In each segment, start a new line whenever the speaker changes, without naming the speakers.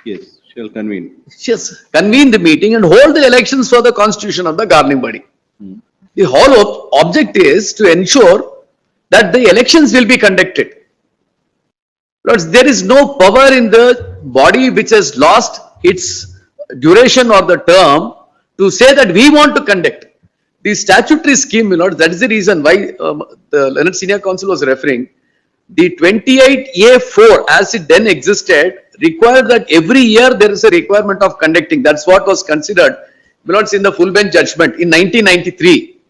Yes, shall convene.
Yes, convene the meeting and hold the elections for the constitution of the governing body. The whole object is to ensure that the elections will be conducted. Lords, there is no power in the body which has lost its duration or the term to say that we want to conduct. The statutory scheme, Lords, that is the reason why the Learned Senior Council was referring. The 28A4 as it then existed required that every year there is a requirement of conducting. That's what was considered, Lords, in the full bench judgment in 1993.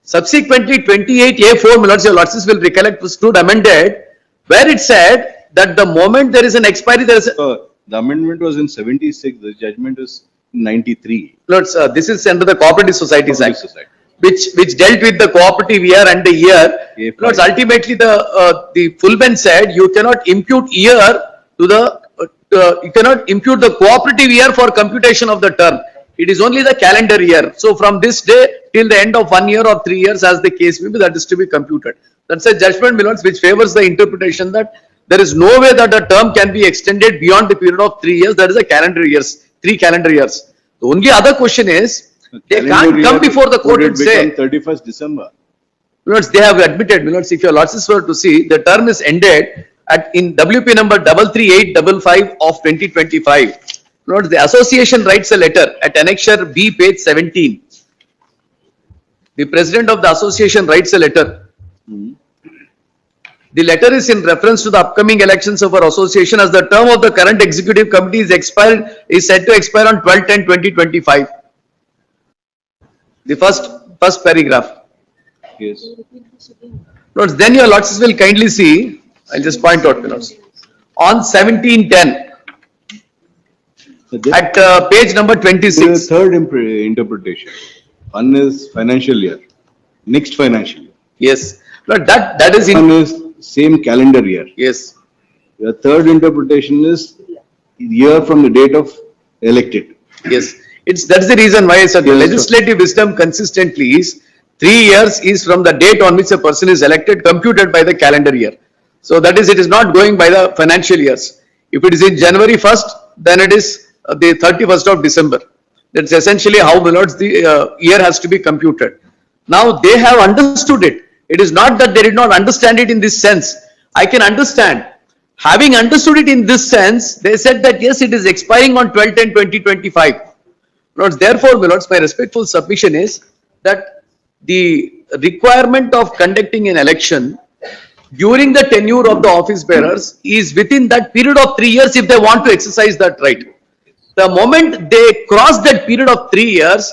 Subsequently, 28A4, Lords, your Lords will recollect, was stood amended, where it said that the moment there is an expiry, there is a...
The amendment was in 76, the judgment is in 93.
Lords, this is under the Cooperative Societies Act, which dealt with the cooperative year and the year. Lords, ultimately the full bench said you cannot impute year to the, you cannot impute the cooperative year for computation of the term. It is only the calendar year. So from this day till the end of 1 year or 3 years as the case may be, that is to be computed. That's a judgment, Lords, which favors the interpretation that there is no way that the term can be extended beyond the period of 3 years. That is a calendar years, 3 calendar years. The only other question is, they can't come before the court and say
31st December.
Lords, they have admitted, Lords, if your Lords were to see, the term is ended in WP number 33855 of 2025. Lords, the association writes a letter at annexure B, page 17. The president of the association writes a letter. The letter is in reference to the upcoming elections of our association, as the term of the current executive committee is set to expire on 12/10/2025. The first paragraph.
Yes.
Lords, then your Lords will kindly see, I'll just point out, Lords, on 1710 at page number 26.
There is a third interpretation. One is financial year, next financial year.
Yes. Lord, that is
One is same calendar year.
Yes.
The third interpretation is year from the date of elected.
Yes. That's the reason why I said the legislative wisdom consistently is 3 years is from the date on which a person is elected, computed by the calendar year. So that is, it is not going by the financial years. If it is in January 1st, then it is the 31st of December. That's essentially how, Lords, the year has to be computed. Now they have understood it. It is not that they did not understand it in this sense. I can understand. Having understood it in this sense, they said that yes, it is expiring on 12/10/2025. Lords, therefore, Lords, my respectful submission is that the requirement of conducting an election during the tenure of the office bearers is within that period of 3 years if they want to exercise that right. The moment they cross that period of 3 years,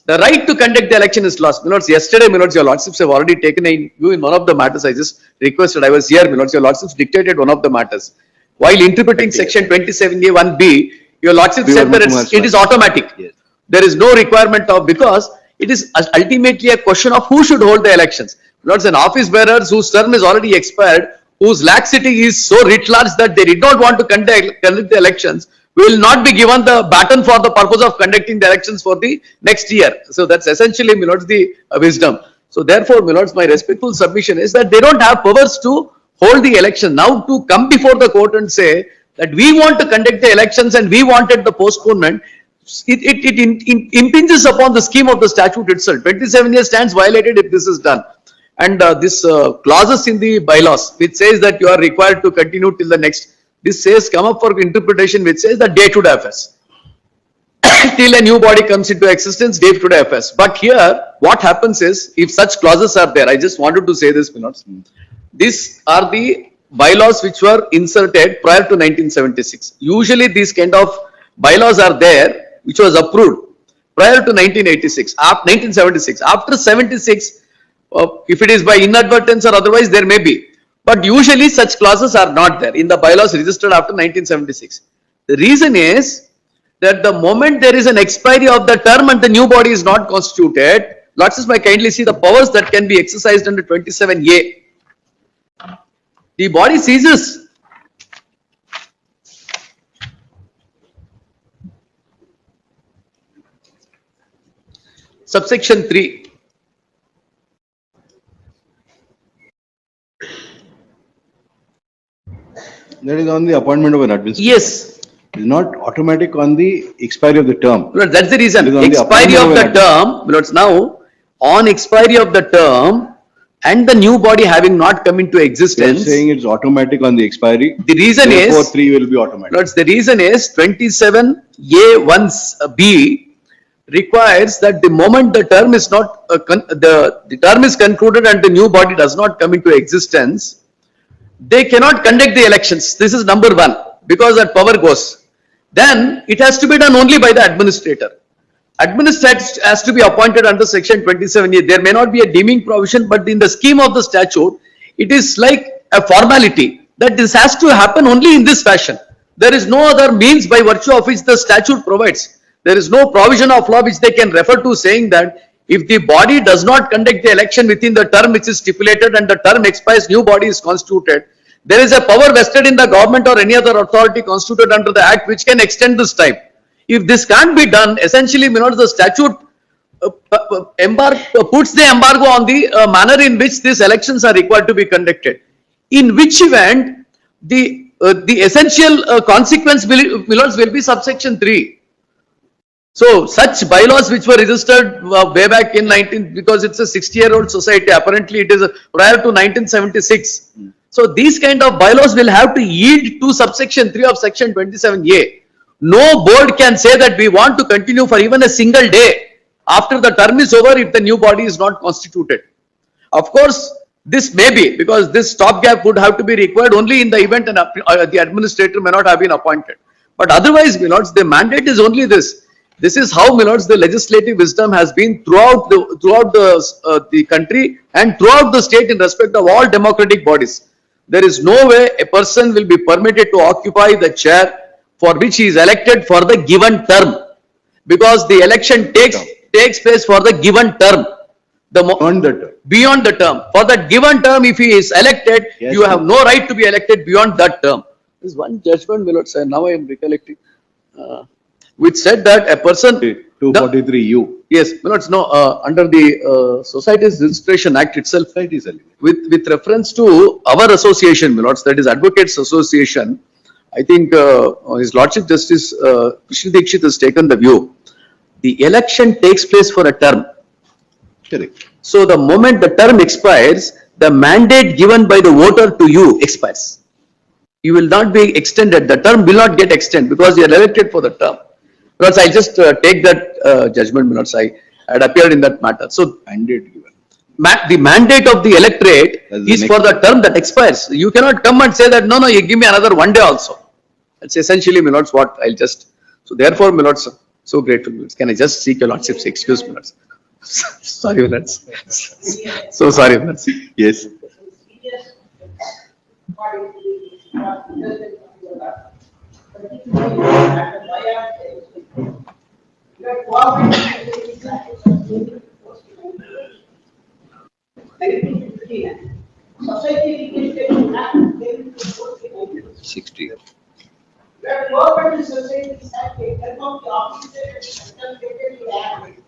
the right to conduct the election is lost. Lords, yesterday, Lords, your Lordships have already taken a view in one of the matters. I just requested, I was here, Lords, your Lordships dictated one of the matters. While interpreting section 27A1B, your Lordship said that it is automatic. Yes. There is no requirement of, because it is ultimately a question of who should hold the elections. Lords, an office bearers whose term is already expired, whose laxity is so writ large that they did not want to conduct the elections, will not be given the baton for the purpose of conducting the elections for the next year. So that's essentially, my Lords, the wisdom. So therefore, my Lords, my respectful submission is that they don't have powers to hold the election. Now to come before the court and say that we want to conduct the elections and we wanted the postponement, it impinges upon the scheme of the statute itself. 27 years stands violated if this is done. And this clauses in the bylaws which says that you are required to continue till the next, this says come up for interpretation which says the date to affairs. Till a new body comes into existence, date to affairs. But here what happens is, if such clauses are there, I just wanted to say this, Lords. These are the bylaws which were inserted prior to 1976. Usually these kind of bylaws are there which was approved prior to 1976. After 76, if it is by inadvertence or otherwise, there may be. But usually such clauses are not there in the bylaws registered after 1976. The reason is that the moment there is an expiry of the term and the new body is not constituted, Lords, may kindly see the powers that can be exercised under 27A. The body ceases. Subsection 3.
That is on the appointment of an administrator.
Yes.
It's not automatic on the expiry of the term.
Lord, that's the reason.
It is on the
Expiry of
appointment
the
of
term, Lord, now, on expiry of the term and the new body having not come into
They are
existence,
saying it's automatic on the expiry.
the reason
Therefore,
is,
3 will be automatic.
Lords, the reason is 27A1B requires that the moment the term is not, the term is concluded and the new body does not come into existence, they cannot conduct the elections. This is number one, because that power goes. Then it has to be done only by the administrator. Administrator has to be appointed under section 27A. There may not be a deeming provision, but in the scheme of the statute, it is like a formality that this has to happen only in this fashion. There is no other means by virtue of which the statute provides. There is no provision of law which they can refer to saying that if the body does not conduct the election within the term which is stipulated and the term expires, new body is constituted, there is a power vested in the government or any other authority constituted under the act which can extend this time. If this can't be done, essentially, the statute puts the embargo on the manner in which these elections are required to be conducted. In which event, the essential consequence will be subsection 3. So, such bylaws which were registered way back in because it's a 60-year-old society, apparently it is prior to 1976. So, these kind of bylaws will have to yield to subsection 3 of section 27A. No board can say that we want to continue for even a single day after the term is over if the new body is not constituted. Of course, this may be because this stopgap would have to be required only in the event and the administrator may not have been appointed. But otherwise, the mandate is only this. This is how, the legislative wisdom has been throughout the country and throughout the state in respect of all democratic bodies. There is no way a person will be permitted to occupy the chair for which he is elected for the given term, because the election takes place for the given term. Beyond the term. For that given term, if he is elected, yes, you have no right to be elected beyond that term. There is one judgment, my lord, sir, now I am recollecting, which said that a person...
243U.
Yes, my lords, no, under the Societies Registration Act itself, with reference to our association, my lords, that is Advocates Association, I think His Lordship Justice Krishna Dikshit has taken the view. The election takes place for a term.
Correct.
So the moment the term expires, the mandate given by the voter to you expires. You will not be extended. The term will not get extended because you are elected for the term. Because I just take that judgment, because I had appeared in that matter. So
mandate given.
The mandate of the electorate is for the term that expires. You cannot come and say that no, you give me another 1 day also. That's essentially, my lords, what I'll just. So therefore, my lords, so grateful. Can I just seek your lordship's excuse, my lords? Sorry, my lords. So sorry, my lords.
Yes.
Society
60.
Where government and society have taken up the officer and contemplated to act.